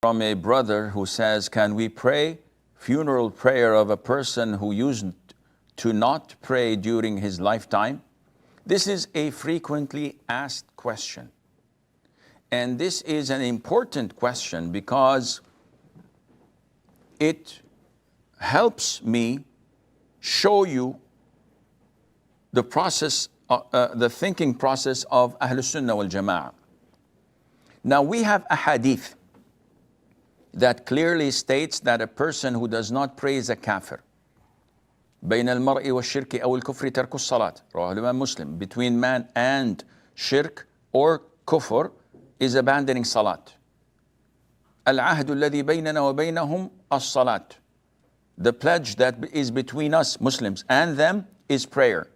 From a brother who says, can we pray funeral prayer of a person who used to not pray during his lifetime? This is a frequently asked question. And this is an important question because it helps me show you the process, the thinking process of Ahlus Sunnah wal Jama'ah. Now we have a hadith that clearly states that a person who does not pray is a kafir. بين المرء والشرك أو الكفر ترك الصلاة. رواه الإمام Muslim. Between man and shirk or kufr is abandoning salat. العهد الذي بيننا وبينهم الصلاة. The pledge that is between us Muslims and them is prayer.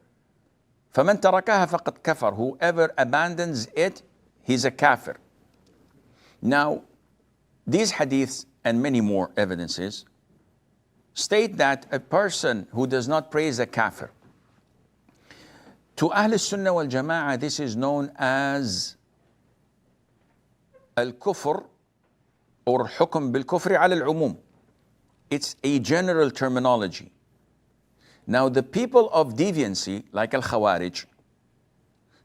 فمن تركها فقد كفر. Whoever abandons it, he's a kafir. Now, these hadiths and many more evidences state that a person who does not pray is a kafir. To Ahl Sunnah wal Jama'ah, this is known as al-kufr or hukm bil-kufri ala al-umum. It's a general terminology. Now the people of deviancy, like al-Khawarij,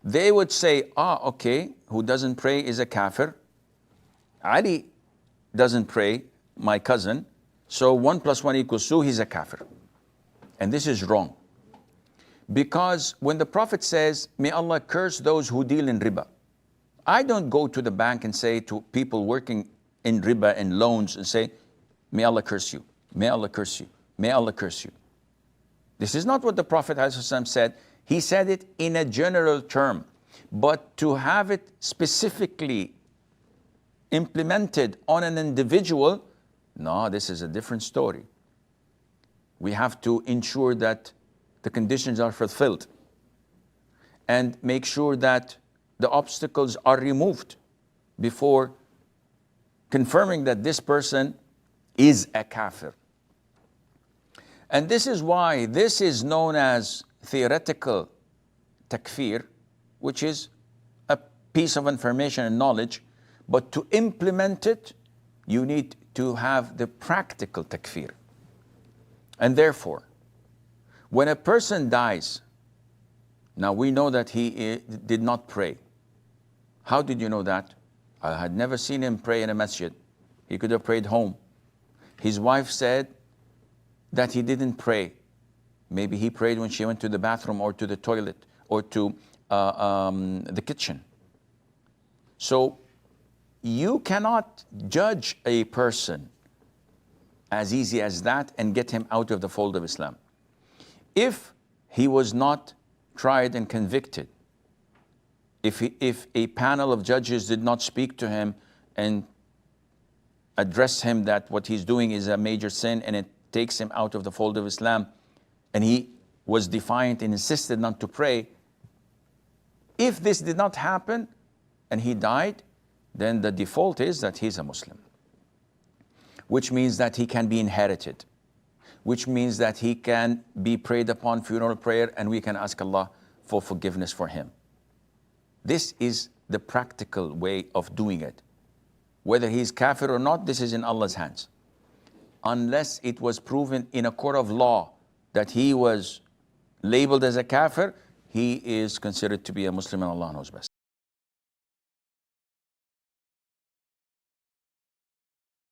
they would say, okay, who doesn't pray is a kafir. Ali doesn't pray, my cousin, so 1 + 1 = 2, he's a kafir. And this is wrong. Because when the Prophet says, may Allah curse those who deal in riba, I don't go to the bank and say to people working in riba and loans and say, may Allah curse you, may Allah curse you, may Allah curse you. This is not what the Prophet ﷺ said. He said it in a general term. But to have it specifically implemented on an individual, no, this is a different story. We have to ensure that the conditions are fulfilled and make sure that the obstacles are removed before confirming that this person is a kafir. And this is why this is known as theoretical takfir, which is a piece of information and knowledge. But to implement it, you need to have the practical takfir. And therefore, when a person dies, now we know that he did not pray. How did you know that? I had never seen him pray in a masjid. He could have prayed home. His wife said that he didn't pray. Maybe he prayed when she went to the bathroom or to the toilet or to the kitchen. So you cannot judge a person as easy as that and get him out of the fold of Islam. If he was not tried and convicted, if a panel of judges did not speak to him and address him that what he's doing is a major sin and it takes him out of the fold of Islam, and he was defiant and insisted not to pray, if this did not happen and he died, then the default is that he's a Muslim, which means that he can be inherited, which means that he can be prayed upon funeral prayer and we can ask Allah for forgiveness for him. This is the practical way of doing it. Whether he's kafir or not, this is in Allah's hands. Unless it was proven in a court of law that he was labeled as a kafir, he is considered to be a Muslim and Allah knows best.